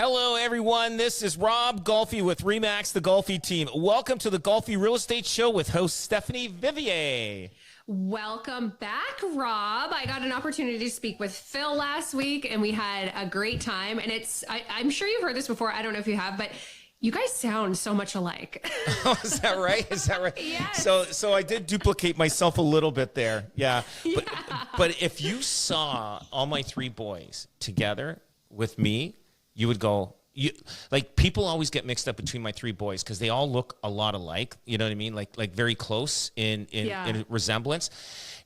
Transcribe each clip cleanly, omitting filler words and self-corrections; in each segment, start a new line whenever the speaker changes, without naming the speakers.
Hello, everyone. This is Rob Golfi with Remax, the Golfi team. Welcome to the Golfi Real Estate Show with host Stephanie Vivier.
Welcome back, Rob. I got an opportunity to speak with Phil last week, and we had a great time. And I'm sure you've heard this before. I don't know if you have, but you guys sound so much alike.
Oh, is that right? Is that right?
Yes.
So I did duplicate myself a little bit there. Yeah. But if you saw all my three boys together with me, you would go, people always get mixed up between my three boys because they all look a lot alike. You know what I mean? Like very close in resemblance.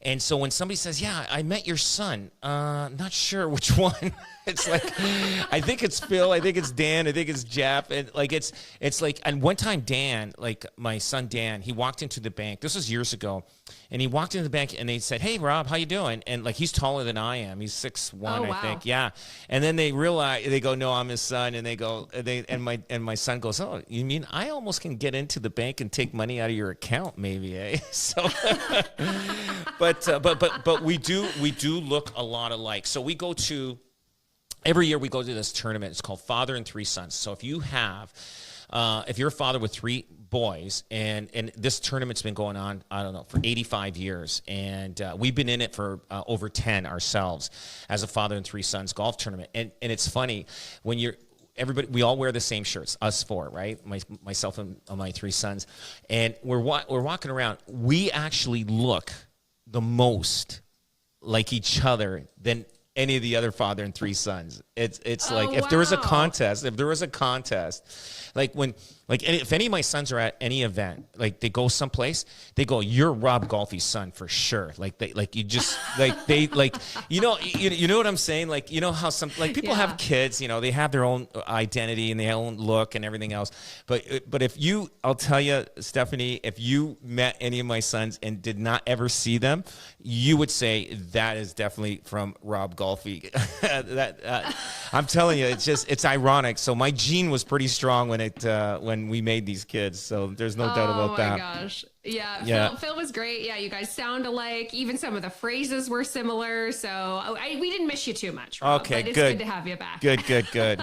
And so when somebody says, "Yeah, I met your son," not sure which one. It's like, I think it's Phil, I think it's Dan, I think it's Jeff, and it's like. And one time, Dan, like my son Dan, he walked into the bank. This was years ago, and he walked into the bank, and they said, "Hey, Rob, how you doing?" And like he's taller than I am. He's 6'1", I think. Yeah. And then they realize, they go, "No, I'm his son," and my son goes, "Oh, you mean I almost can get into the bank and take money out of your account, maybe, eh?" So, but we do look a lot alike. So we go to. Every year we go to this tournament. It's called Father and Three Sons. So if you have, if you're a father with three boys, and this tournament's been going on, I don't know, for 85 years, and we've been in it for over 10 ourselves as a Father and Three Sons golf tournament. And it's funny when everybody, we all wear the same shirts, us four, right? Myself and my three sons, and we're walking around. We actually look the most like each other than any of the other Father and Three Sons. It's like if there was a contest, if any of my sons are at any event, like they go someplace, they go, "You're Rob Golfi's son for sure." You know what I'm saying? Like, you know how some people have kids, they have their own identity and their own look and everything else. But I'll tell you, Stephanie, if you met any of my sons and did not ever see them, you would say that is definitely from Rob Golfi. I'm telling you, it's ironic. So my gene was pretty strong when we made these kids. So there's no doubt about that.
Oh my gosh. Yeah. Phil was great. Yeah. You guys sound alike. Even some of the phrases were similar. So we didn't miss you too much, Rob,
okay,
but it's good to have you back.
Good.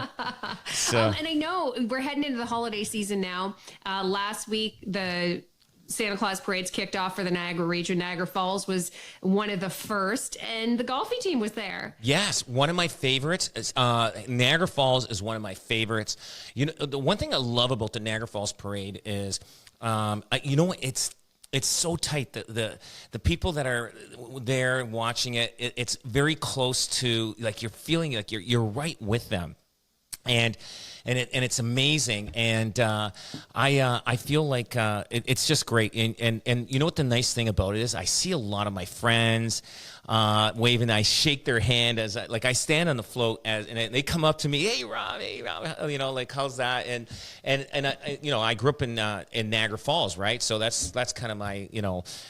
So.
And I know we're heading into the holiday season now. Last week, the Santa Claus parades kicked off for the Niagara region. Niagara Falls was one of the first, and the Golfi team was there. Yes,
one of my favorites. Niagara Falls is one of my favorites. The one thing I love about the Niagara Falls parade is, it's so tight. The people that are there watching it's very close to, like, you're feeling like you're right with them. And it's amazing, and I feel like it's just great. And you know what the nice thing about it is? I see a lot of my friends waving. I shake their hand as I stand on the float, and they come up to me, "Hey Rob, like, how's that?" And I grew up in Niagara Falls, right? So that's kind of my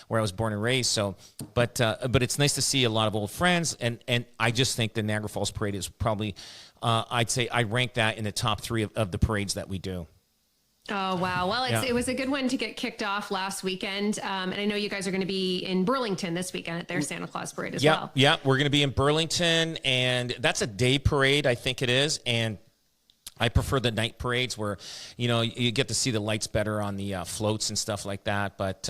where I was born and raised. So, but it's nice to see a lot of old friends, and I just think the Niagara Falls parade is probably. I'd say I rank that in the top 3 of the parades that we do.
Oh, wow. Well, it was a good one to get kicked off last weekend. And I know you guys are going to be in Burlington this weekend at their Santa Claus parade as well.
Yeah, we're going to be in Burlington, and that's a day parade, I think it is. And I prefer the night parades where, you get to see the lights better on the floats and stuff like that. But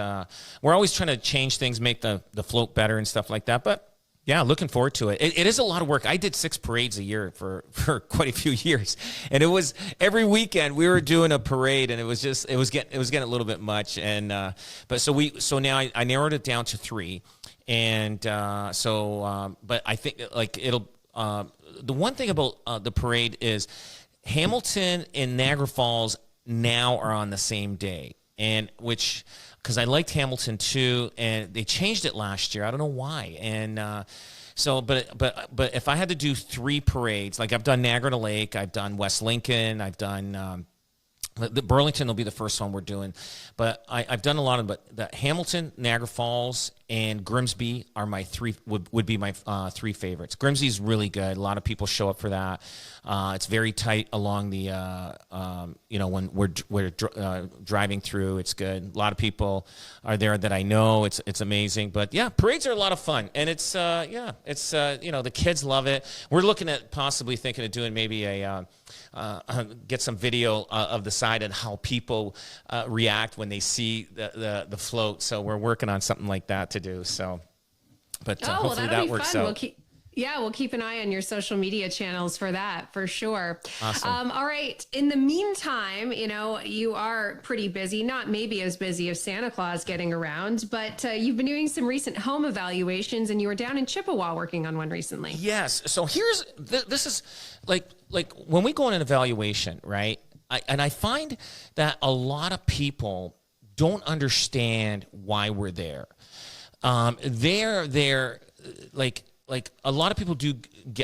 we're always trying to change things, make the float better and stuff like that. But yeah, looking forward to it. It is a lot of work. I did 6 parades a year for quite a few years, and it was every weekend we were doing a parade, and it was getting a little bit much. And so now I narrowed it down to 3, and but I think it'll. The one thing about the parade is Hamilton and Niagara Falls now are on the same day, and because I liked Hamilton too, and they changed it last year. I don't know why. And but if I had to do 3 parades, like I've done Niagara Lake, I've done West Lincoln, I've done the Burlington will be the first one we're doing, but I've done a lot of the Hamilton, Niagara Falls, and Grimsby are my would be my three favorites. Grimsby's really good. A lot of people show up for that. It's very tight along the when we're driving through. It's good. A lot of people are there that I know. It's amazing. But yeah, parades are a lot of fun, and it's the kids love it. We're looking at possibly thinking of doing maybe get some video of the side and how people react when they see the float. So we're working on something like that to do. So, but hopefully that works out.
We'll keep an eye on your social media channels for that, for sure.
Awesome.
All right. In the meantime, you are pretty busy, not maybe as busy as Santa Claus getting around, but you've been doing some recent home evaluations, and you were down in Chippewa working on one recently.
Yes. So this is like when we go on an evaluation, right? I find that a lot of people don't understand why we're there. They're like a lot of people do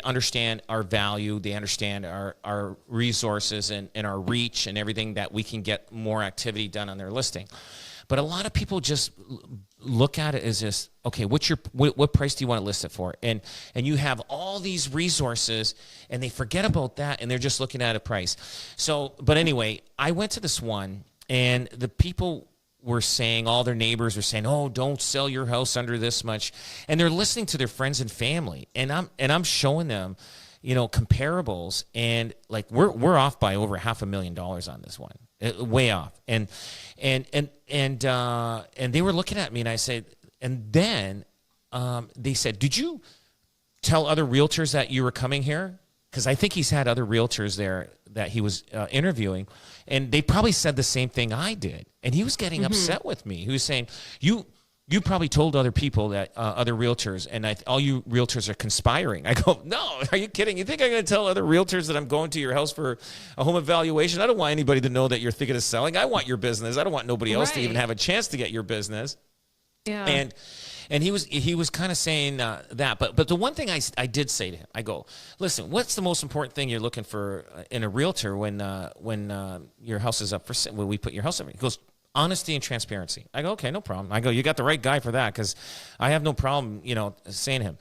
understand our value. They understand our resources and our reach and everything, that we can get more activity done on their listing. But a lot of people just look at it as just, okay, what price do you want to list it for? And you have all these resources, and they forget about that, and they're just looking at a price. So, but anyway, I went to this one, and the people were saying, all their neighbors were saying, oh, don't sell your house under this much. And they're listening to their friends and family. And I'm showing them, comparables, and like we're off by over $500,000 on this one. Way off. And they were looking at me, and I said, and then they said, did you tell other realtors that you were coming here? Because I think he's had other realtors there that he was interviewing, and they probably said the same thing I did. And he was getting upset with me. He was saying, you probably told other people, that other realtors, and all you realtors are conspiring. I go, no, are you kidding? You think I'm going to tell other realtors that I'm going to your house for a home evaluation? I don't want anybody to know that you're thinking of selling. I want your business. I don't want nobody else to even have a chance to get your business.
Yeah.
And he was kind of saying that. But the one thing I did say to him, I go, listen, what's the most important thing you're looking for in a realtor when your house is up for sale, when we put your house up? He goes, honesty and transparency. I go, okay, no problem. I go, you got the right guy for that, because I have no problem, saying to him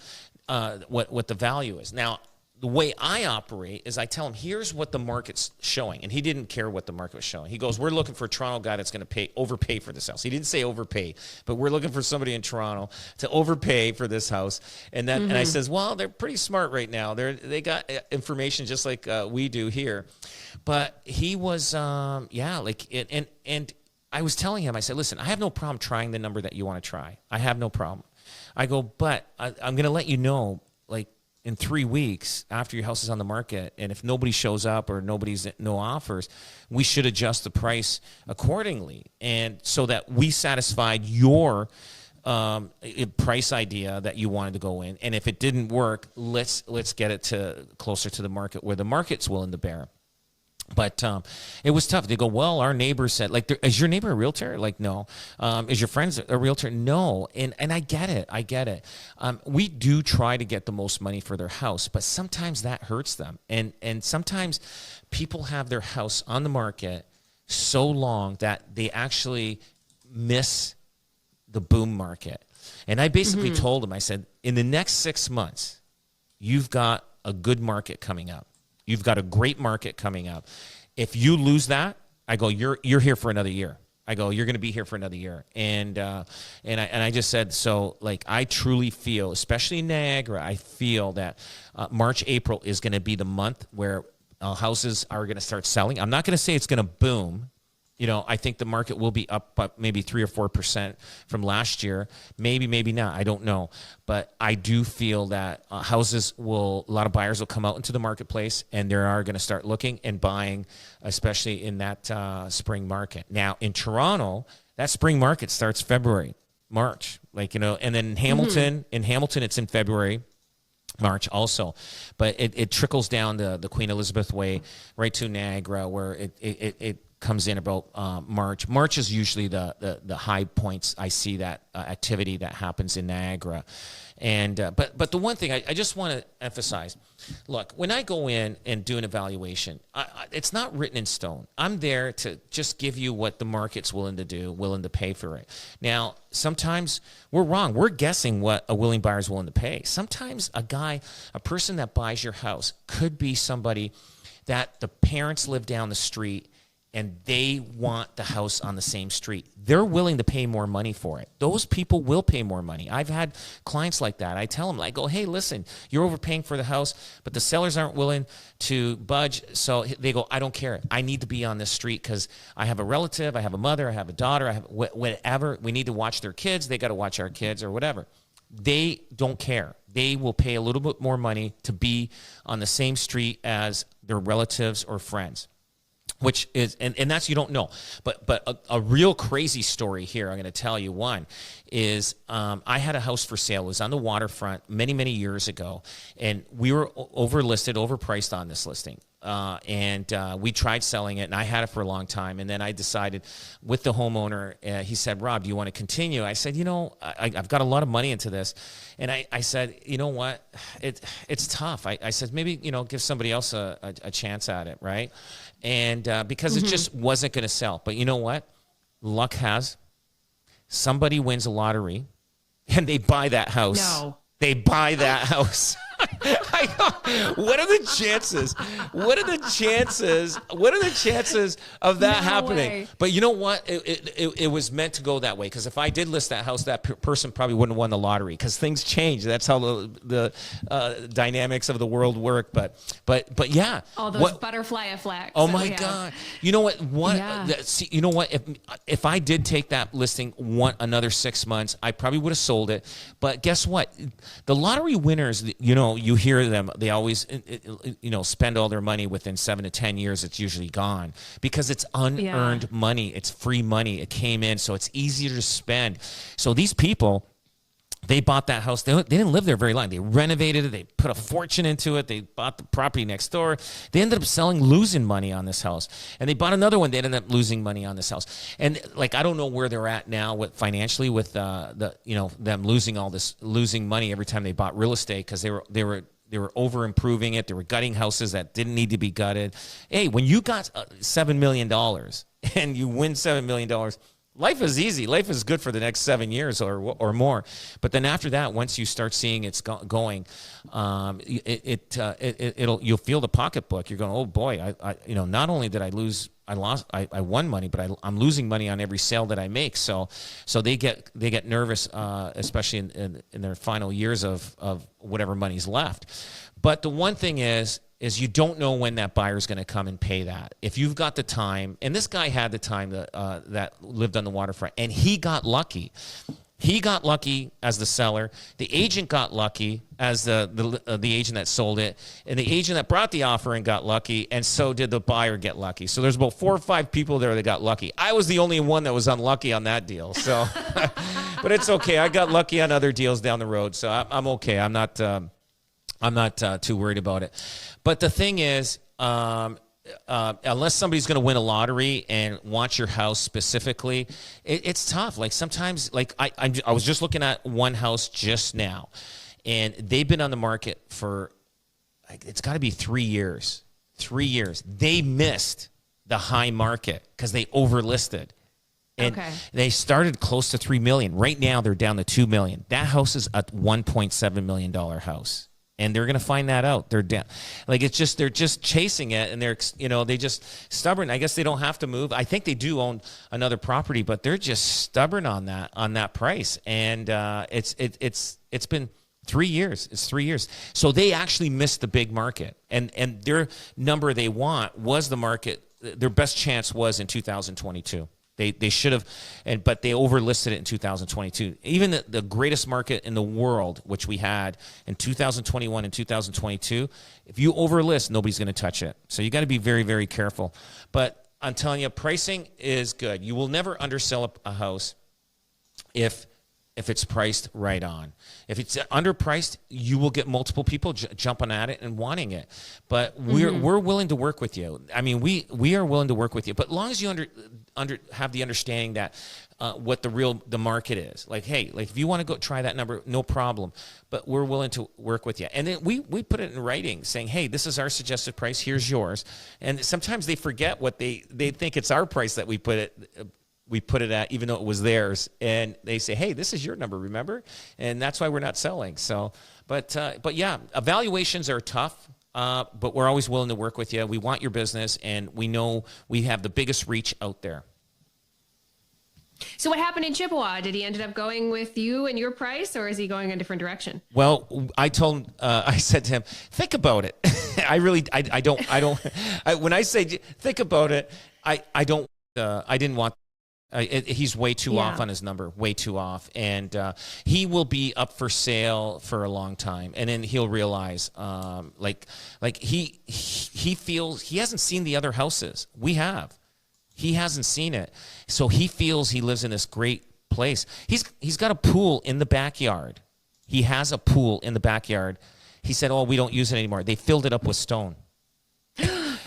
what the value is. Now, the way I operate is I tell him, here's what the market's showing. And he didn't care what the market was showing. He goes, we're looking for a Toronto guy that's going to overpay for this house. He didn't say overpay, but we're looking for somebody in Toronto to overpay for this house. And and I says, well, they're pretty smart right now. They got information just like we do here. But he was, and I was telling him, I said, listen, I have no problem trying the number that you want to try. I have no problem. I go, but I'm going to let you know, like, in 3 weeks after your house is on the market, and if nobody shows up or no offers, we should adjust the price accordingly, and so that we satisfied your price idea that you wanted to go in. And if it didn't work, let's get it to closer to the market where the market's willing to bear. But it was tough. They go, well, our neighbor said, like, is your neighbor a realtor? Like, no. Is your friend a realtor? No. And I get it. We do try to get the most money for their house, but sometimes that hurts them. And sometimes people have their house on the market so long that they actually miss the boom market. And I basically told them, I said, in the next 6 months, you've got a good market coming up. You've got a great market coming up. If you lose that, I go, you're here for another year. I go, you're going to be here for another year. And I just said, so, like, I truly feel, especially in Niagara, I feel that March, April is going to be the month where houses are going to start selling. I'm not going to say it's going to boom. I think the market will be up by maybe 3 or 4% from last year. Maybe not. I don't know. But I do feel that a lot of buyers will come out into the marketplace, and they are going to start looking and buying, especially in that spring market. Now, in Toronto, that spring market starts February, March, and then in Hamilton, it's in February, March also, but it trickles down the Queen Elizabeth Way right to Niagara, where it comes in about March. March is usually the high points. I see that activity that happens in Niagara. And but the one thing I just want to emphasize, look, when I go in and do an evaluation, it's not written in stone. I'm there to just give you what the market's willing to do, willing to pay for it. Now, sometimes we're wrong. We're guessing what a willing buyer is willing to pay. Sometimes a person that buys your house could be somebody that the parents live down the street and they want the house on the same street. They're willing to pay more money for it. Those people will pay more money. I've had clients like that. I tell them, I go, hey, listen, you're overpaying for the house, but the sellers aren't willing to budge. So they go, I don't care. I need to be on this street because I have a relative, I have a mother, I have a daughter, I have whatever. We need to watch their kids. They got to watch our kids or whatever. They don't care. They will pay a little bit more money to be on the same street as their relatives or friends. Which is, and that's, you don't know. But a real crazy story here, I'm going to tell you one, is I had a house for sale. It was on the waterfront many, many years ago. And we were overpriced on this listing. And we tried selling it, and I had it for a long time. And then I decided with the homeowner, he said, Rob, do you want to continue? I said, I've got a lot of money into this. And I said, you know what? It's tough. I said, maybe, give somebody else a chance at it, right? And because it just wasn't going to sell. But you know what? Luck has. Somebody wins a lottery, and they buy that house.
No.
They buy that house. What are the chances? What are the chances of that happening?
Way.
But you know what? It was meant to go that way, because if I did list that house, that person probably wouldn't have won the lottery, because things change. That's how the dynamics of the world work. But yeah.
All those butterfly effects.
Oh my God! You know what?
Yeah.
See, you know what? If I did take that listing another 6 months, I probably would have sold it. But guess what? The lottery winners, you hear them. They always, spend all their money within 7 to 10 years. It's usually gone because it's unearned money. It's free money. It came in, so it's easier to spend. So these people, they bought that house. They didn't live there very long. They renovated it. They put a fortune into it. They bought the property next door. They ended up losing money on this house. And they bought another one. They ended up losing money on this house. And I don't know where they're at now financially with them losing money every time they bought real estate, because they were over improving it. They were gutting houses that didn't need to be gutted. Hey, when you got $7 million and you win $7 million, life is easy. Life is good for the next 7 years or more. But then after that, once you start seeing it's going, you'll feel the pocketbook. You're going, oh boy, not only did I lose, I won money, but I'm losing money on every sale that I make. So they get nervous, especially in their final years of whatever money's left. But the one thing is you don't know when that buyer's going to come and pay that. If you've got the time, and this guy had the time that lived on the waterfront, and he got lucky. He got lucky as the seller. The agent got lucky as the agent that sold it, and the agent that brought the offer and got lucky, and so did the buyer get lucky. So there's about 4 or 5 people there that got lucky. I was the only one that was unlucky on that deal. So, but it's okay. I got lucky on other deals down the road, so I'm okay. I'm not too worried about it. But the thing is, unless somebody's going to win a lottery and want your house specifically, it's tough. Sometimes, I was just looking at one house just now, and they've been on the market for, it's got to be 3 years. 3 years. They missed the high market because they overlisted. And they started close to $3 million. Right now, they're down to $2 million. That house is a $1.7 million house. And they're going to find that out. They're down. They're just chasing it, and they just stubborn. I guess they don't have to move. I think they do own another property, but they're just stubborn on that price. And it's been 3 years. It's 3 years. So they actually missed the big market, and their number they want was the market. Their best chance was in 2022. They should have, but they overlisted it in 2022. Even the greatest market in the world, which we had in 2021 and 2022, if you overlist, nobody's going to touch it. So you got to be very, very careful. But I'm telling you, pricing is good. You will never undersell a house if if it's priced right on. If it's underpriced, you will get multiple people jumping at it and wanting it. But we're willing to work with you. I mean, we are willing to work with you. But as long as you have the understanding that what the market is. Like, hey, like if you want to go try that number, no problem. But we're willing to work with you. And then we put it in writing saying, hey, this is our suggested price. Here's yours. And sometimes they forget what they think it's our price that we put it at, even though it was theirs. And they say, hey, this is your number, remember? And that's why we're not selling. So, but yeah, evaluations are tough. But we're always willing to work with you. We want your business, and we know we have the biggest reach out there.
So what happened in Chippewa? Did he end up going with you and your price, or is he going a different direction?
Well, I said to him, think about it. When I say think about it, I didn't want. He's way too off on his number, way too off, and he will be up for sale for a long time, and then he'll realize, like he feels he hasn't seen the other houses. We have. He hasn't seen it, so he feels he lives in this great place. He's got a pool in the backyard. He has a pool in the backyard. He said, "Oh, we don't use it anymore. They filled it up with stone."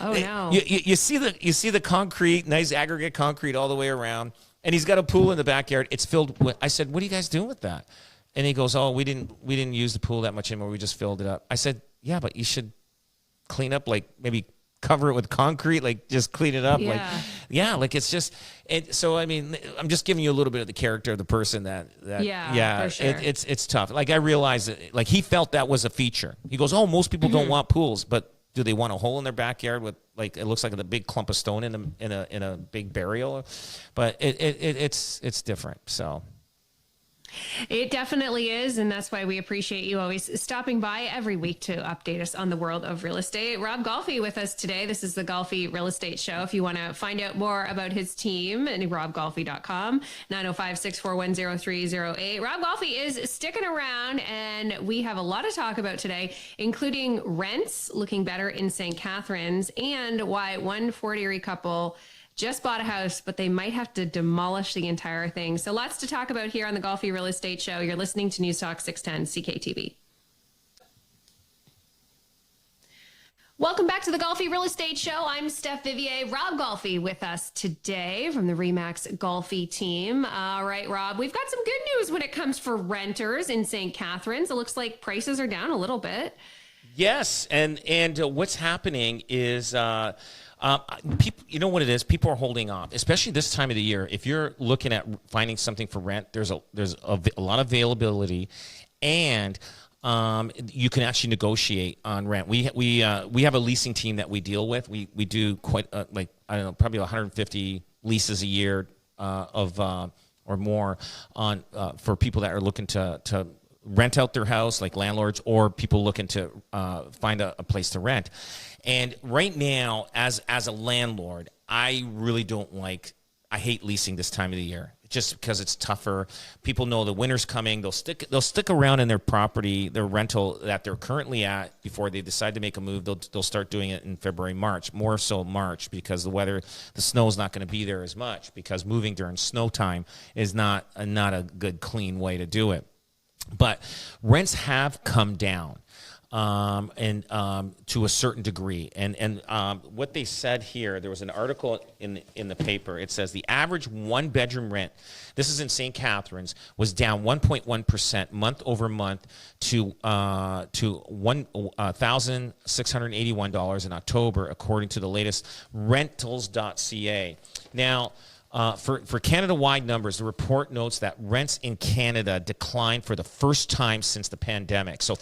Oh no!
You see the concrete, nice aggregate concrete all the way around, and he's got a pool in the backyard. It's filled with. I said, "What are you guys doing with that?" And he goes, "Oh, we didn't use the pool that much anymore. We just filled it up." I said, "Yeah, but you should clean up, like maybe cover it with concrete, like just clean it up, like it's just." And so I mean, I'm just giving you a little bit of the character of the person that
for sure.
It's tough. Like I realized that, like he felt that was a feature. He goes, "Oh, most people don't want pools, but." Do they want a hole in their backyard with like it looks like a big clump of stone in a big burial? But it's different. So
it definitely is, and that's why we appreciate you always stopping by every week to update us on the world of real estate. Rob Golfi with us today. This is the Golfi Real Estate Show. If you want to find out more about his team, robgolfi.com, 905-641-0308. Rob Golfi is sticking around, and we have a lot to talk about today, including rents looking better in St. Catharines and why one 40-year couple just bought a house, but they might have to demolish the entire thing. So lots to talk about here on the Golfi Real Estate Show. You're listening to News Talk 610 CKTV. Welcome back to the Golfi Real Estate Show. I'm Steph Vivier. Rob Golfi with us today from the RE/MAX Golfi team. All right, Rob, we've got some good news when it comes for renters in St. Catharines. It looks like prices are down a little bit.
Yes, and what's happening is people, you know what it is? People are holding off, especially this time of the year. If you're looking at finding something for rent, there's a lot of availability, and you can actually negotiate on rent. We have a leasing team that we deal with. We do quite probably 150 leases a year or more on for people that are looking to rent out their house, like landlords or people looking to find a place to rent. And right now, as a landlord, I really I hate leasing this time of the year just because it's tougher. People know the winter's coming. They'll stick around in their property, their rental that they're currently at before they decide to make a move. They'll start doing it in February, March, more so March, because the snow's not going to be there as much, because moving during snow time is not a good, clean way to do it. But rents have come down. And to a certain degree, and what they said here, there was an article in the paper. It says the average one bedroom rent, this is in St. Catharines, was down 1.1% month over month to $1,681 in October, according to the latest Rentals.ca. Now, for Canada-wide numbers, the report notes that rents in Canada declined for the first time since the pandemic. So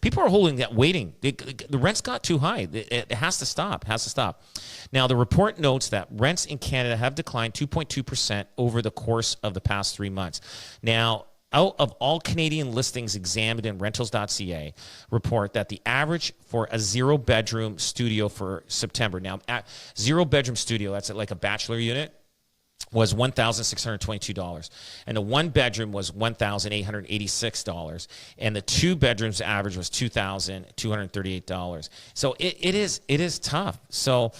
people are holding that, waiting. The rents got too high. It has to stop. Now, the report notes that rents in Canada have declined 2.2% over the course of the past 3 months. Now, out of all Canadian listings examined in Rentals.ca, report that the average for a zero-bedroom studio for September. Now, zero-bedroom studio, that's like a bachelor unit, was $1,622, and the one bedroom was $1,886, and the two bedrooms average was $2,238. So it is tough. So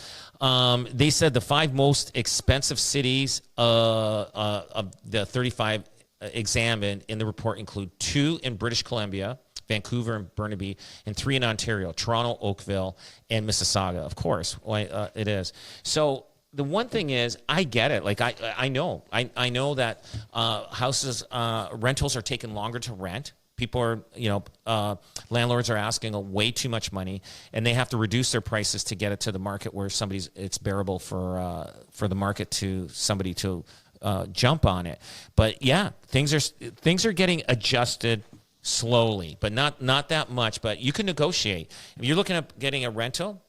they said the 5 most expensive cities of the 35 examined in the report include 2 in British Columbia, Vancouver and Burnaby, and 3 in Ontario, Toronto, Oakville, and Mississauga. Of course, it is. So the one thing is, I get it. Like I know that houses rentals are taking longer to rent. People are, landlords are asking way too much money, and they have to reduce their prices to get it to the market where it's bearable for the market to somebody to jump on it. But yeah, things are getting adjusted slowly, but not that much. But you can negotiate. If you're looking at getting a rental,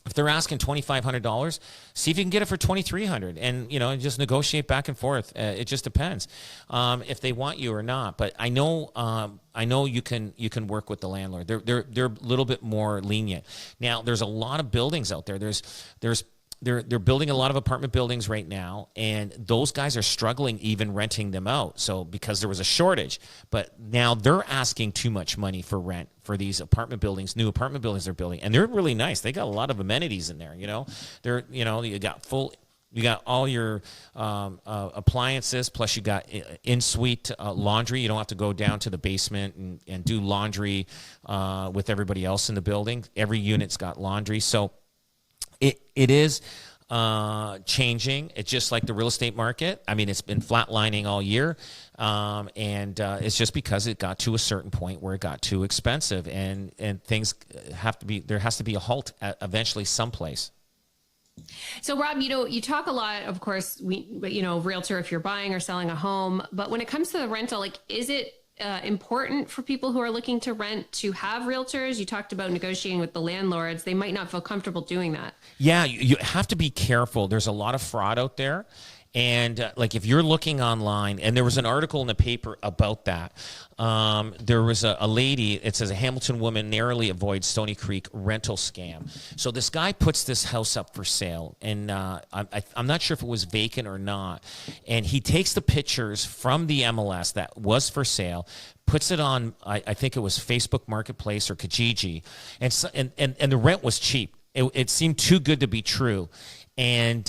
if they're asking $2,500, see if you can get it for $2,300, and just negotiate back and forth. It just depends if they want you or not. But I know you can work with the landlord. They're a little bit more lenient. Now there's a lot of buildings out there. They're building a lot of apartment buildings right now, and those guys are struggling even renting them out. So because there was a shortage, but now they're asking too much money for rent for these apartment buildings, new apartment buildings they're building, and they're really nice. They got a lot of amenities in there. You got all your appliances, plus you got in-suite laundry. You don't have to go down to the basement and do laundry with everybody else in the building. Every unit's got laundry, so. It is changing. It's just like the real estate market. I mean, it's been flatlining all year, and it's just because it got to a certain point where it got too expensive, and things have to be. There has to be a halt eventually someplace.
So, Rob, you talk a lot, of course, realtor, if you're buying or selling a home, but when it comes to the rental, like, is it important for people who are looking to rent to have realtors? You talked about negotiating with the landlords. They might not feel comfortable doing that. Yeah,
you have to be careful. There's a lot of fraud out there. And like if you're looking online, and there was an article in the paper about that. There was a lady, it says a Hamilton woman narrowly avoids Stony Creek rental scam. So this guy puts this house up for sale, and I'm not sure if it was vacant or not. And he takes the pictures from the MLS that was for sale, puts it on, I think it was Facebook Marketplace or Kijiji, and the rent was cheap. It seemed too good to be true. And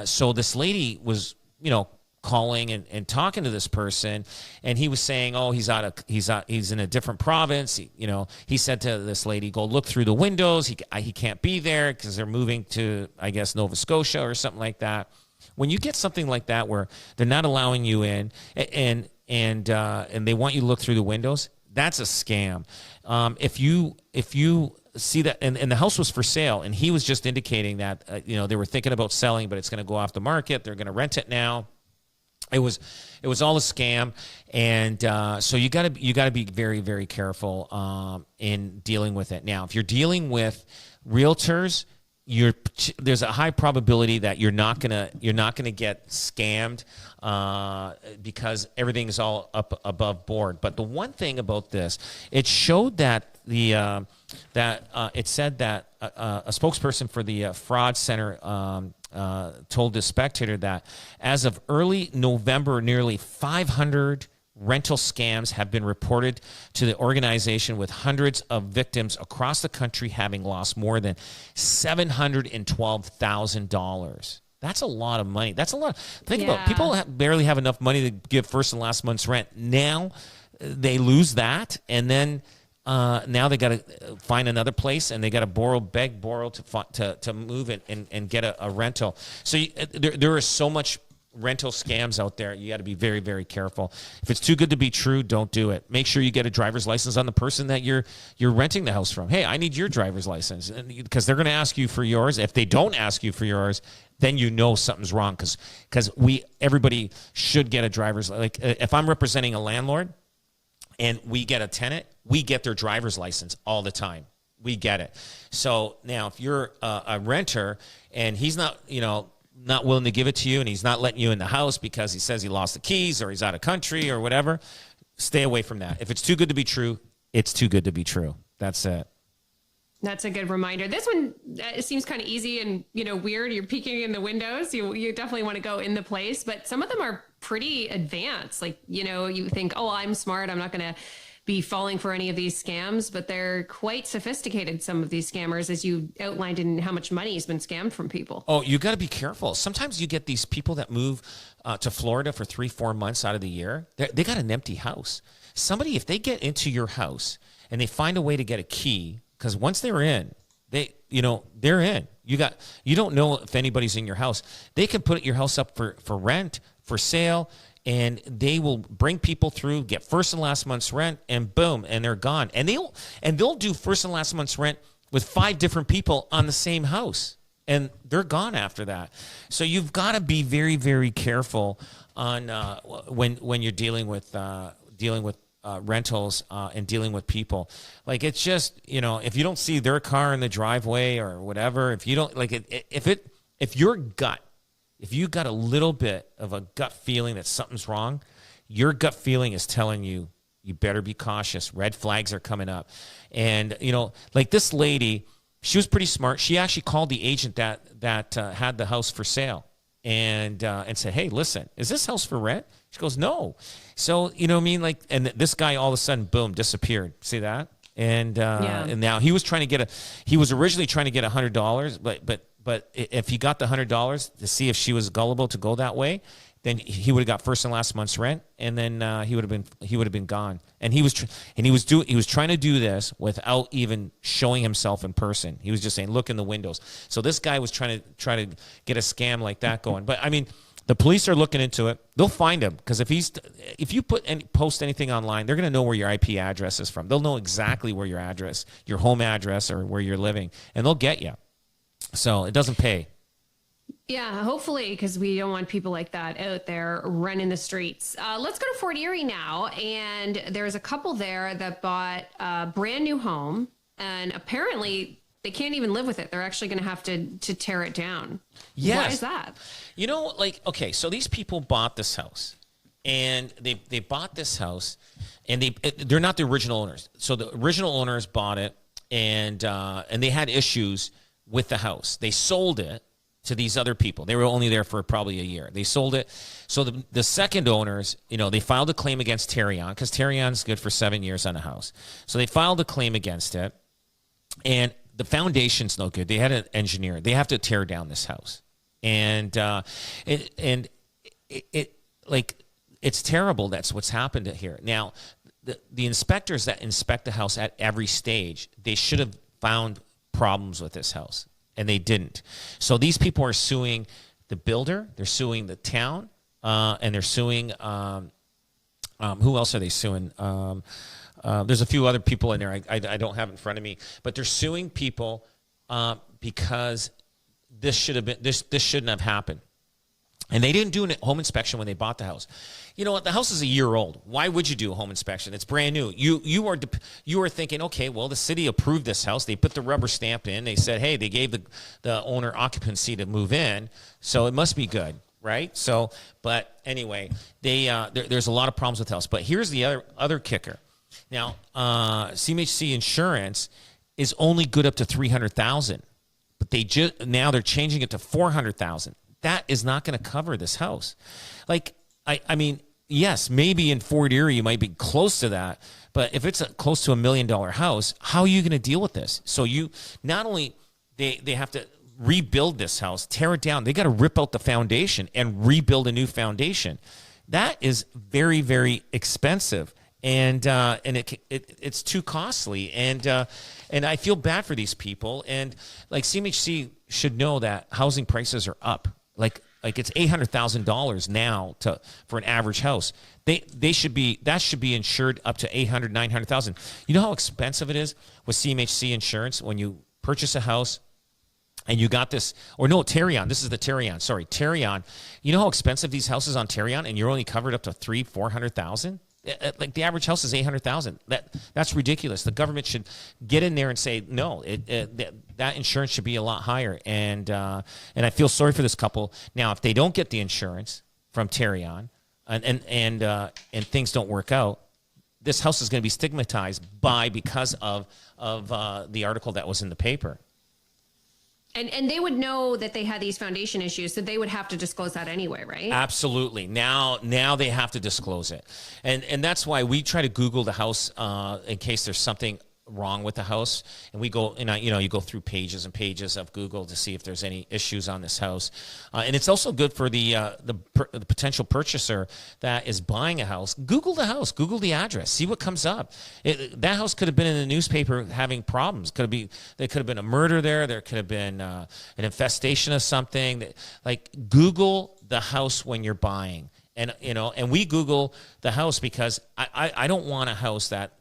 so this lady was, calling and talking to this person, and he was saying, "Oh, he's in a different province." He said to this lady, "Go look through the windows. He can't be there because they're moving to, I guess, Nova Scotia or something like that." When you get something like that where they're not allowing you in, and they want you to look through the windows, that's a scam. If you see that, and the house was for sale, and he was just indicating that they were thinking about selling, but it's going to go off the market. They're going to rent it now. It was all a scam, and so you got to be very, very careful in dealing with it. Now, if you're dealing with realtors, there's a high probability that you're not gonna get scammed because everything is all up above board. But the one thing about this, it showed that it said that a spokesperson for the fraud center told the Spectator that as of early November, nearly 500 rental scams have been reported to the organization, with hundreds of victims across the country having lost more than $712,000. That's a lot of money. That's a lot. Think about it. People barely have enough money to give first and last month's rent. Now they lose that, and then now they got to find another place, and they got to borrow to move it and get a rental. So there is so much rental scams out there. You got to be very, very careful. If it's too good to be true, don't do it. Make sure you get a driver's license on the person that you're renting the house from. Hey, I need your driver's license, because they're going to ask you for yours. If they don't ask you for yours, then something's wrong, because everybody should get a driver's. Like if I'm representing a landlord and we get a tenant, we get their driver's license all the time. We get it. So now if you're a renter and he's not willing to give it to you, and he's not letting you in the house because he says he lost the keys or he's out of country or whatever, stay away from that. If it's too good to be true, it's too good to be true. That's it.
That's a good reminder. This one, it seems kind of easy and, weird. You're peeking in the windows. You definitely want to go in the place, but some of them are pretty advanced. Like, you think, oh, I'm smart, I'm not going to be falling for any of these scams, but they're quite sophisticated, some of these scammers, as you outlined in how much money has been scammed from people.
Oh, you got to be careful. Sometimes you get these people that move to Florida for 3-4 months out of the year. They got an empty house. Somebody, if they get into your house and they find a way to get a key, because once they're in, they're in. You don't know if anybody's in your house. They can put your house up for rent, for sale, and they will bring people through, get first and last month's rent, and boom, and they're gone. And they'll do first and last month's rent with 5 different people on the same house, and they're gone after that. So you've got to be very, very careful on when you're dealing with rentals and dealing with people. Like, it's just, if you don't see their car in the driveway or whatever, if you don't like it, if you got a little bit of a gut feeling that something's wrong, your gut feeling is telling you better be cautious. Red flags are coming up. And, like this lady, she was pretty smart. She actually called the agent that had the house for sale and said, hey, listen, is this house for rent? She goes, no. So, you know what I mean? Like, and this guy all of a sudden, boom, disappeared. See that? And now he was originally trying to get $100, but if he got the $100 to see if she was gullible to go that way, then he would have got first and last month's rent, and then he would have been gone. And he was trying to do this without even showing himself in person. He was just saying, look in the windows. So this guy was trying to get a scam like that going. But I mean, the police are looking into it. They'll find him, because if you post anything online, they're going to know where your IP address is from. They'll know exactly where your home address, or where you're living, and they'll get you. So it doesn't pay.
Yeah, hopefully, because we don't want people like that out there running the streets. Let's go to Fort Erie now. And there's a couple there that bought a brand new home, and apparently they can't even live with it. They're actually going to have to tear it down.
Yes.
Why is that?
Okay, so these people bought this house, and they bought this house, and they're not the original owners. So the original owners bought it, and they had issues with the house. They sold it to these other people. They were only there for probably a year. They sold it. So the second owners, they filed a claim against Terrion, because Terrion's good for 7 years on a house. So they filed a claim against it, and the foundation's no good. They had an engineer. They have to tear down this house. And it's terrible. That's what's happened here. Now, the inspectors that inspect the house at every stage, they should have found problems with this house, and they didn't. So these people are suing the builder, they're suing the town, and they're suing who else are they suing? There's a few other people in there I don't have in front of me, but they're suing people because this shouldn't have happened. And they didn't do a home inspection when they bought the house. You know what? The house is a year old. Why would you do a home inspection? It's brand new. You are thinking, okay, well, the city approved this house. They put the rubber stamp in. They said, hey, they gave the owner occupancy to move in, so it must be good, right? So, but anyway, there's a lot of problems with the house. But here's the other kicker. Now, CMHC insurance is only good up to $300,000, but now they're changing it to $400,000. That is not going to cover this house. Like, I mean, yes, maybe in Fort Erie you might be close to that, but if it's close to $1 million house, how are you going to deal with this? So you not only they have to rebuild this house, tear it down, they got to rip out the foundation and rebuild a new foundation. That is very, very expensive, and it's too costly, and I feel bad for these people. And like, CMHC should know that housing prices are up. Like it's $800,000 now for an average house. That should be insured up to $800,000, $900,000. You know how expensive it is with CMHC insurance when you purchase a house and you got this, or no, Terrion. This is the Terrion. Sorry, Terrion. You know how expensive these houses on Terrion, and you're only covered up to $300,000-$400,000. Like the average house is $800,000. That's ridiculous. The government should get in there and say no. That insurance should be a lot higher. And I feel sorry for this couple. Now, if they don't get the insurance from Terrion, and things don't work out, this house is going to be stigmatized because of the article that was in the paper.
And they would know that they had these foundation issues, so they would have to disclose that anyway, right?
Absolutely. Now they have to disclose it, and that's why we try to Google the house in case there's something wrong with the house, and we go, and you go through pages and pages of Google to see if there's any issues on this house, and it's also good for the potential purchaser that is buying a house. Google the house, Google the address, see what comes up. That house could have been in the newspaper having problems. There could have been a murder there. There could have been an infestation of something. Like, Google the house when you're buying, and and we Google the house because I don't want a house that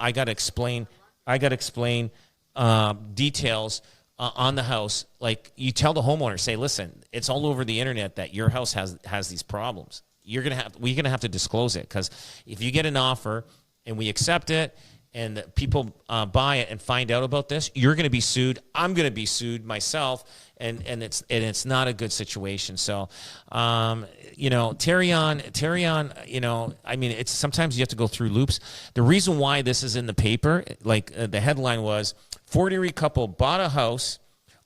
I got to explain details on the house. Like, you tell the homeowner, say, listen, it's all over the internet that your house has these problems. We're gonna have to disclose it, because if you get an offer and we accept it and people buy it and find out about this, you're going to be sued. I'm going to be sued myself, and it's not a good situation. So, Terrion, I mean, it's sometimes you have to go through loops. The reason why this is in the paper, like the headline was, Fort Erie couple bought a house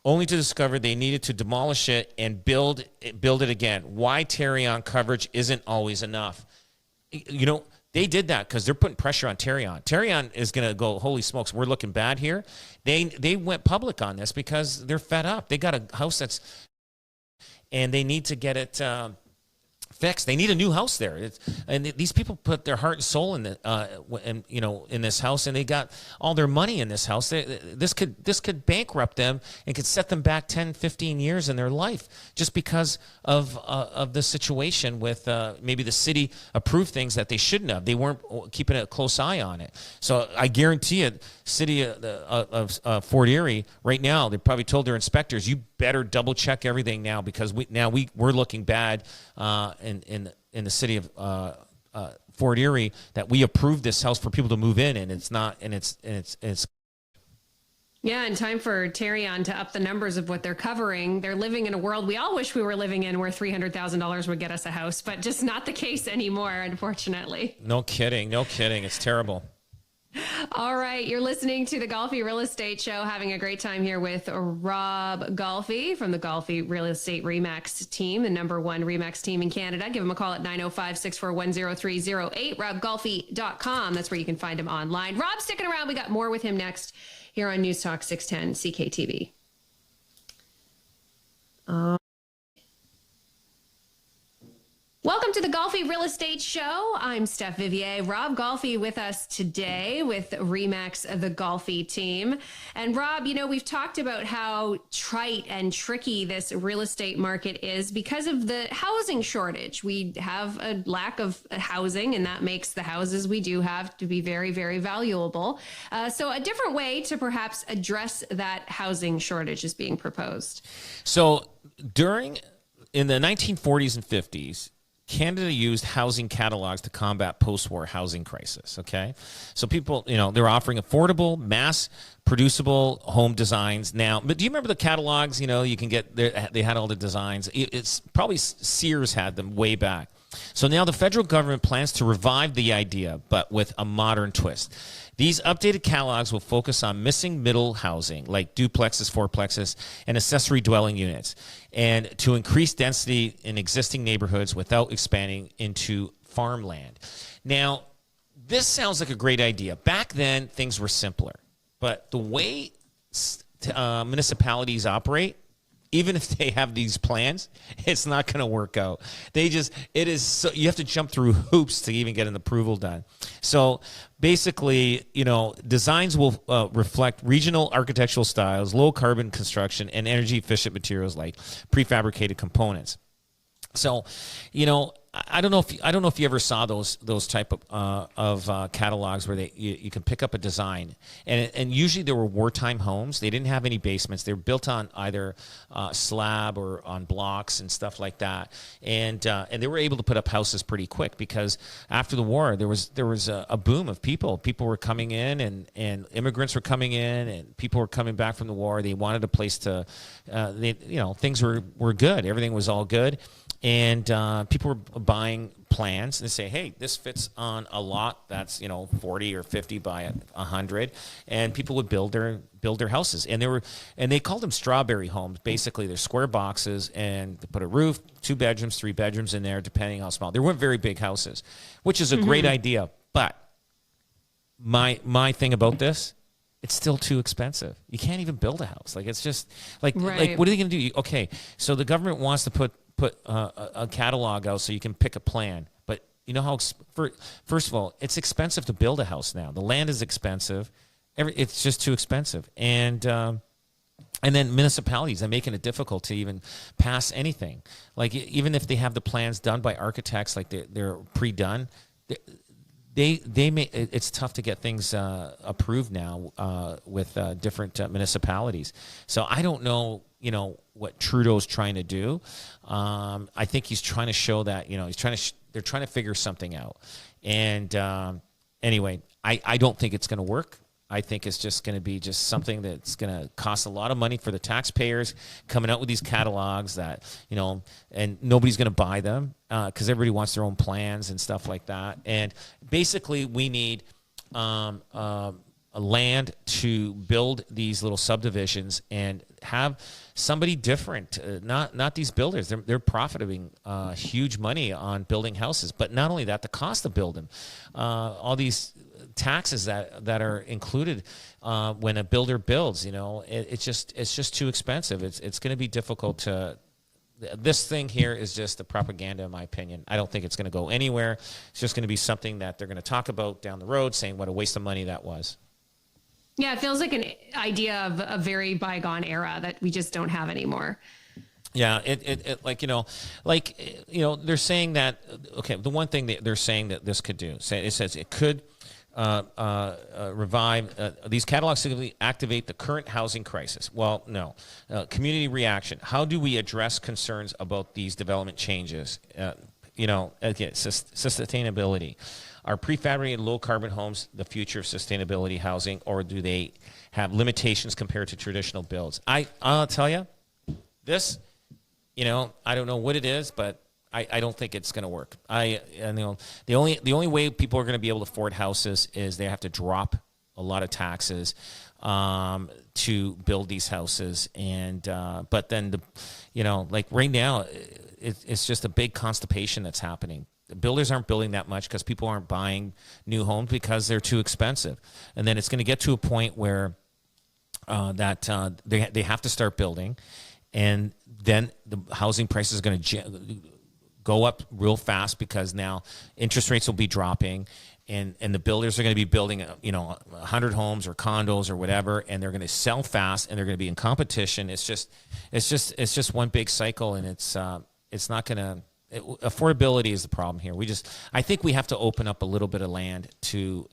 only to discover they needed to demolish it and build it again. Why Terrion coverage isn't always enough. They did that because they're putting pressure on Terrion. Terrion is going to go, holy smokes, we're looking bad here. They went public on this because they're fed up. They got a house and they need to get it fixed. They need a new house there. And these people put their heart and soul in this house, and they got all their money in this house. This could bankrupt them and could set them back 10, 15 years in their life just because of the situation with maybe the city approved things that they shouldn't have. They weren't keeping a close eye on it. So I guarantee you, city of Fort Erie right now, they probably told their inspectors, you better double check everything now, because we're looking bad in the city of Fort Erie, that we approved this house for people to move in, and it's not, and it's.
Yeah, and time for Terrion to up the numbers of what they're covering. They're living in a world we all wish we were living in, where $300,000 would get us a house, but just not the case anymore, unfortunately.
No kidding. It's terrible.
All right, you're listening to the Golfi Real Estate Show, having a great time here with Rob Golfi from the Golfi Real Estate RE/MAX team, the #1 RE/MAX team in Canada. Give him a call at 905-641-0308, robgolfi.com. That's where you can find him online. Rob, sticking around. We got more with him next here on News Talk 610 CKTV. Welcome to the Golfi Real Estate Show. I'm Steph Vivier. Rob Golfi with us today with RE/MAX, the Golfi team. And Rob, we've talked about how trite and tricky this real estate market is because of the housing shortage. We have a lack of housing, and that makes the houses we do have to be very, very valuable. So a different way to perhaps address that housing shortage is being proposed.
So in the 1940s and 50s, Canada used housing catalogs to combat post-war housing crisis, okay? So people, they're offering affordable, mass-producible home designs now. But do you remember the catalogs? You can get, they had all the designs. It's probably Sears had them way back. So now the federal government plans to revive the idea, but with a modern twist. These updated catalogs will focus on missing middle housing, like duplexes, fourplexes, and accessory dwelling units, and to increase density in existing neighborhoods without expanding into farmland. Now, this sounds like a great idea. Back then, things were simpler. But the way municipalities operate, even if they have these plans, it's not going to work out. You have to jump through hoops to even get an approval done. So basically, designs will reflect regional architectural styles, low carbon construction, and energy efficient materials like prefabricated components. So, I don't know if you ever saw those type of catalogs where you can pick up a design, and usually there were wartime homes. They didn't have any basements. They were built on either slab or on blocks and stuff like that, and they were able to put up houses pretty quick because after the war there was a boom of people. People were coming in, and immigrants were coming in, and people were coming back from the war. They wanted a place to, things were good. Everything was all good. And people were buying plans and say, hey, this fits on a lot that's 40 or 50 by 100, and people would build their houses, and they called them strawberry homes. Basically, they're square boxes, and they put a roof, 2 bedrooms, 3 bedrooms in there, depending how small. They weren't very big houses, which is a great idea. But my thing about this, it's still too expensive. You can't even build a house. Like, it's just like what are they going to do? Okay, so the government wants to put a catalog out so you can pick a plan. But you know how, first of all, it's expensive to build a house now. The land is expensive. It's just too expensive. And then municipalities are making it difficult to even pass anything. Like, even if they have the plans done by architects, like they're pre-done, they may, it's tough to get things approved now with different municipalities. So I don't know, what Trudeau's trying to do. I think he's trying to show that, they're trying to figure something out. And anyway, I don't think it's going to work. I think it's just going to be just something that's going to cost a lot of money for the taxpayers, coming out with these catalogs that, and nobody's going to buy them because everybody wants their own plans and stuff like that. And basically, we need a land to build these little subdivisions and have somebody different, not these builders. They're profiting huge money on building houses. But not only that, the cost of building, all these taxes that are included when a builder builds, it's just too expensive. It's going to be difficult to. This thing here is just a propaganda, in my opinion. I don't think it's going to go anywhere. It's just going to be something that they're going to talk about down the road, saying what a waste of money that was.
Yeah, it feels like an idea of a very bygone era that we just don't have anymore.
Yeah, it they're saying that. Okay, the one thing that they're saying that this could do, it says it could revive these catalogs to activate the current housing crisis. Well, no. Community reaction. How do we address concerns about these development changes? Again, sustainability. Are prefabricated low-carbon homes the future of sustainability housing, or do they have limitations compared to traditional builds? I'll tell you, this, I don't know what it is, but I don't think it's going to work. The only way people are going to be able to afford houses is they have to drop a lot of taxes to build these houses, and but then like right now, it's just a big constipation that's happening. The builders aren't building that much because people aren't buying new homes because they're too expensive, and then it's going to get to a point where they have to start building, and then the housing price is going to go up real fast because now interest rates will be dropping, and the builders are going to be building 100 homes or condos or whatever, and they're going to sell fast, and they're going to be in competition. It's just one big cycle, and it's not going to. Affordability is the problem here. I think we have to open up a little bit of land to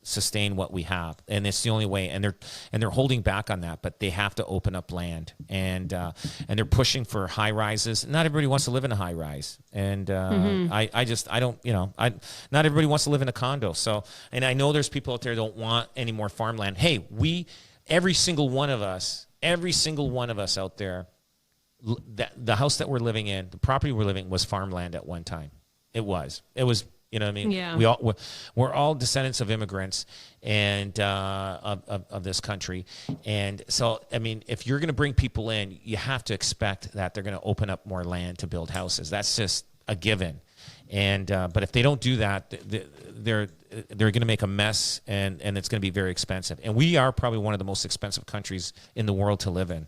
sustain what we have, and it's the only way. And they're holding back on that, but they have to open up land, and they're pushing for high rises. Not everybody wants to live in a high rise, and not everybody wants to live in a condo. So, and I know there's people out there that don't want any more farmland. Hey, every single one of us out there. The house that we're living in, the property we're living in, was farmland at one time. It was, what I mean? Yeah. We're all descendants of immigrants and of this country. And so, I mean, if you're going to bring people in, you have to expect that they're going to open up more land to build houses. That's just a given. And but if they don't do that, they're going to make a mess, and it's going to be very expensive. And we are probably one of the most expensive countries in the world to live in.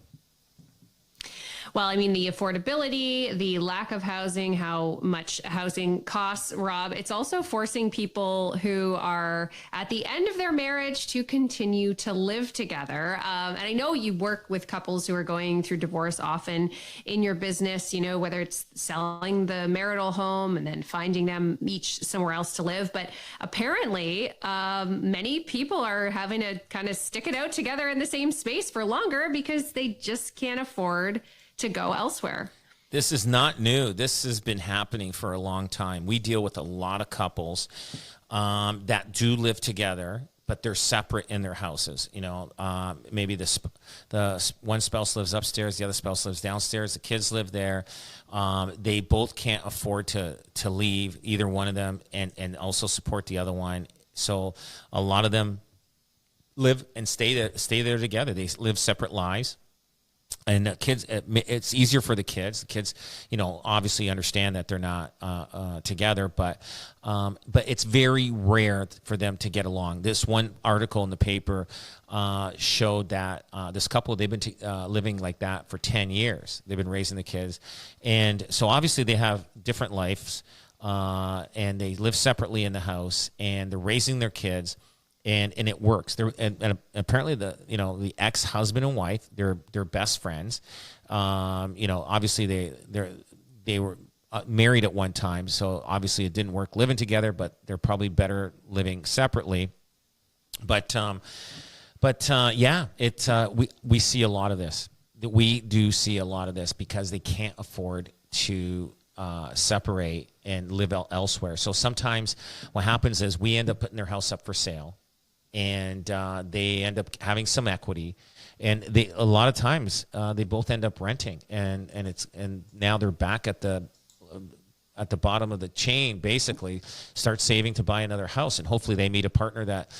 Well, I mean, the affordability, the lack of housing, how much housing costs, Rob, it's also forcing people who are at the end of their marriage to continue to live together. And I know you work with couples who are going through divorce often in your business, whether it's selling the marital home and then finding them each somewhere else to live. But apparently, many people are having to kind of stick it out together in the same space for longer because they just can't afford to go elsewhere.
This is not new. This has been happening for a long time. We deal with a lot of couples that do live together, but they're separate in their houses. Maybe the one spouse lives upstairs, the other spouse lives downstairs. The kids live there. They both can't afford to leave either one of them, and also support the other one. So a lot of them live and stay there together. They live separate lives. And kids, it's easier for the kids. The kids, obviously understand that they're not together, but it's very rare for them to get along. This one article in the paper showed that this couple, they've been living like that for 10 years. They've been raising the kids. And so obviously they have different lives, and they live separately in the house, and they're raising their kids. And it works. And apparently the ex-husband and wife, they're best friends. Obviously they were married at one time, so obviously it didn't work living together. But they're probably better living separately. But we see a lot of this. We do see a lot of this because they can't afford to separate and live elsewhere. So sometimes what happens is we end up putting their house up for sale. And they end up having some equity, and a lot of times they both end up renting, and now they're back at the bottom of the chain. Basically, start saving to buy another house, and hopefully they meet a partner that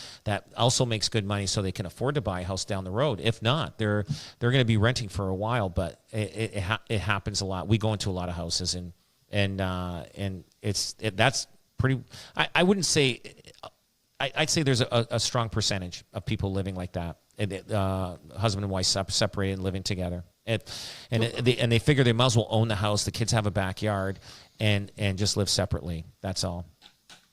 also makes good money, so they can afford to buy a house down the road. If not, they're going to be renting for a while. But it happens a lot. We go into a lot of houses, and that's pretty. I wouldn't say. I'd say there's a strong percentage of people living like that, husband and wife separated and living together, and they figure they might as well own the house. The kids have a backyard, and just live separately. That's all.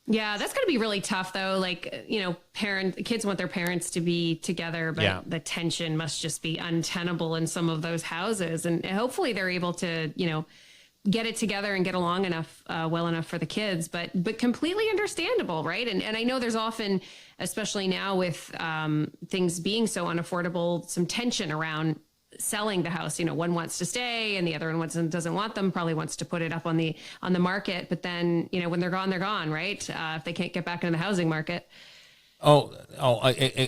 Yeah, that's going to be really tough, though. Like, kids want their parents to be together, but the tension must just be untenable in some of those houses, and hopefully they're able to, get it together and get along enough, well enough for the kids, but completely understandable. Right. And I know there's often, especially now with things being so unaffordable, some tension around selling the house. One wants to stay and the other one doesn't want them, probably wants to put it up on the market. But then, when they're gone, right? If they can't get back into the housing market.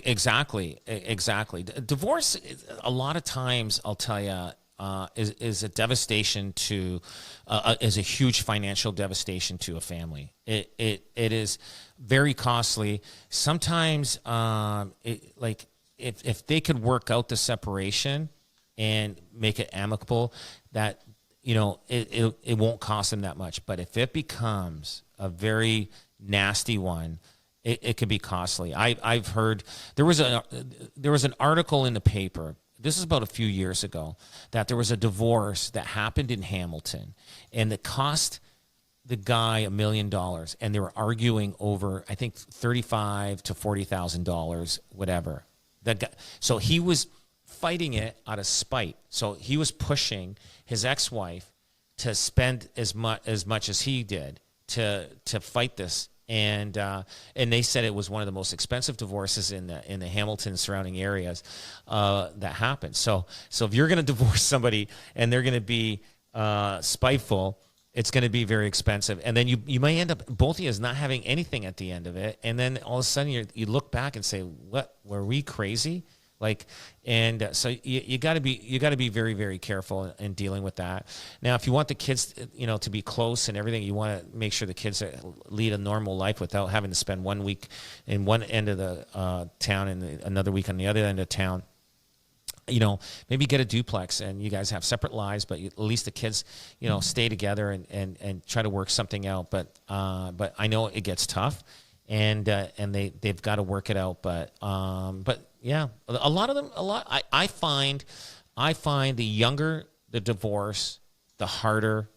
Exactly. Divorce, a lot of times, I'll tell you, is a devastation to, is a huge financial devastation to a family. It is very costly. Sometimes, if they could work out the separation and make it amicable, that it won't cost them that much. But if it becomes a very nasty one, it could be costly. I've heard there was an article in the paper. This is about a few years ago, that there was a divorce that happened in Hamilton, and it cost the guy $1 million, and they were arguing over, I think, $35,000 to $40,000, whatever. That guy, so he was fighting it out of spite. So he was pushing his ex-wife to spend as much as he did to fight this. And they said it was one of the most expensive divorces in the Hamilton surrounding areas that happened. So if you're going to divorce somebody and they're going to be spiteful, it's going to be very expensive. And then you may end up, both of you, not having anything at the end of it. And then all of a sudden you look back and say, "What, were we crazy?" So you got to be very, very careful in dealing with that. Now, if you want the kids, to be close and everything, you want to make sure the kids lead a normal life without having to spend 1 week in one end of the town and another week on the other end of town. Maybe get a duplex and you guys have separate lives, but at least the kids, stay together and try to work something out. But I know it gets tough, and they've got to work it out. But yeah, a lot of them. I find the younger the divorce, the harder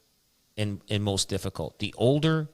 and most difficult. The older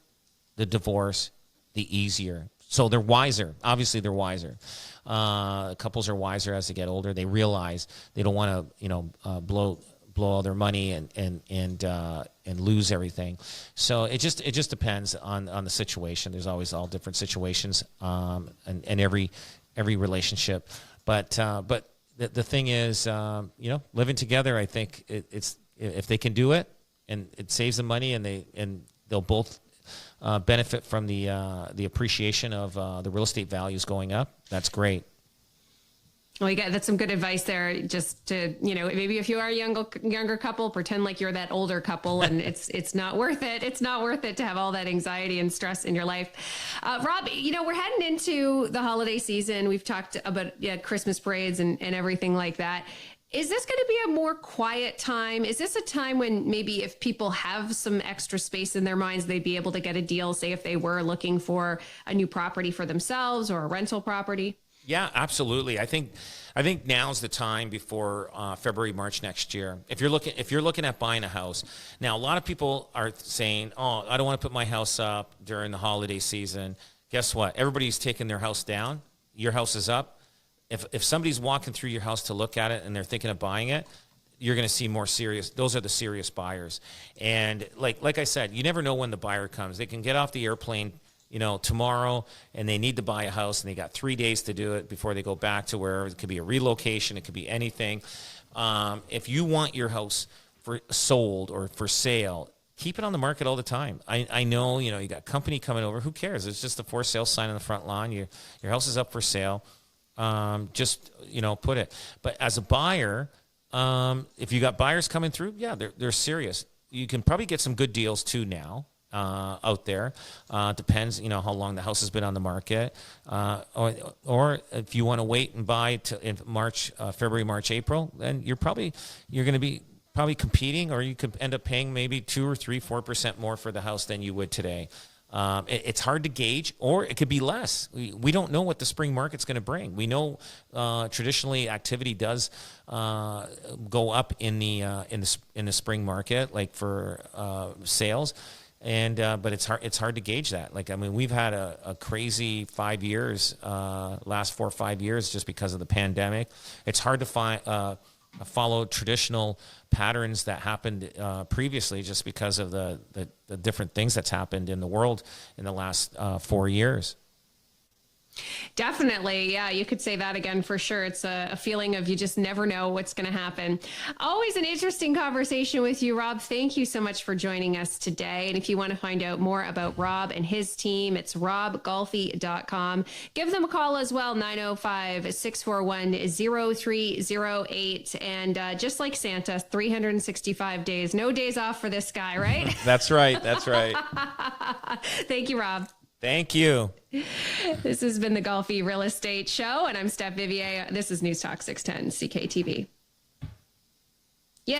the divorce, the easier. So they're wiser. Obviously, they're wiser. Couples are wiser as they get older. They realize they don't want to, blow all their money and lose everything. So it just depends on the situation. There's always all different situations, and every relationship. But the thing is, living together. I think it's if they can do it, and it saves them money, and they'll both benefit from the appreciation of the real estate values going up, that's great.
Well, that's some good advice there. Just to, maybe if you are a younger couple, pretend like you're that older couple, and it's not worth it. It's not worth it to have all that anxiety and stress in your life. Rob, we're heading into the holiday season. We've talked about Christmas parades and everything like that. Is this going to be a more quiet time? Is this a time when maybe if people have some extra space in their minds, they'd be able to get a deal, say if they were looking for a new property for themselves or a rental property?
Yeah, absolutely. I think now's the time before February, March next year. If you're looking at buying a house now, a lot of people are saying, "Oh, I don't want to put my house up during the holiday season." Guess what? Everybody's taking their house down. Your house is up. If somebody's walking through your house to look at it and they're thinking of buying it, you're going to see more serious. Those are the serious buyers. And like I said, you never know when the buyer comes. They can get off the airplane tomorrow, and they need to buy a house, and they got 3 days to do it before they go back to where it could be a relocation, it could be anything. If you want your house sold or for sale, keep it on the market all the time. I know, you got company coming over. Who cares? It's just a for sale sign on the front lawn. Your house is up for sale. Just put it. But as a buyer, if you got buyers coming through, yeah, they're serious. You can probably get some good deals too now. Out there. Depends, how long the house has been on the market. Or if you want to wait and buy in March, February, March, April, then you're going to be probably competing, or you could end up paying maybe 2 or 3, 4% more for the house than you would today. It's hard to gauge, or it could be less. We don't know what the spring market's going to bring. We know traditionally activity does go up in the spring market, like for sales. But it's hard to gauge that. We've had a crazy 5 years, last 4 or 5 years, just because of the pandemic. It's hard to follow traditional patterns that happened previously, just because of the different things that's happened in the world in the last 4 years.
Definitely. Yeah, you could say that again for sure. It's a feeling of you just never know what's going to happen. Always an interesting conversation with you, Rob. Thank you so much for joining us today. And if you want to find out more about Rob and his team, it's robgolfi.com. Give them a call as well, 905-641-0308. And just like Santa, 365 days, no days off for this guy, right?
That's right. That's right.
Thank you, Rob.
Thank you.
This has been the Golfi Real Estate Show, and I'm Steph Vivier. This is News Talk 610 CKTV.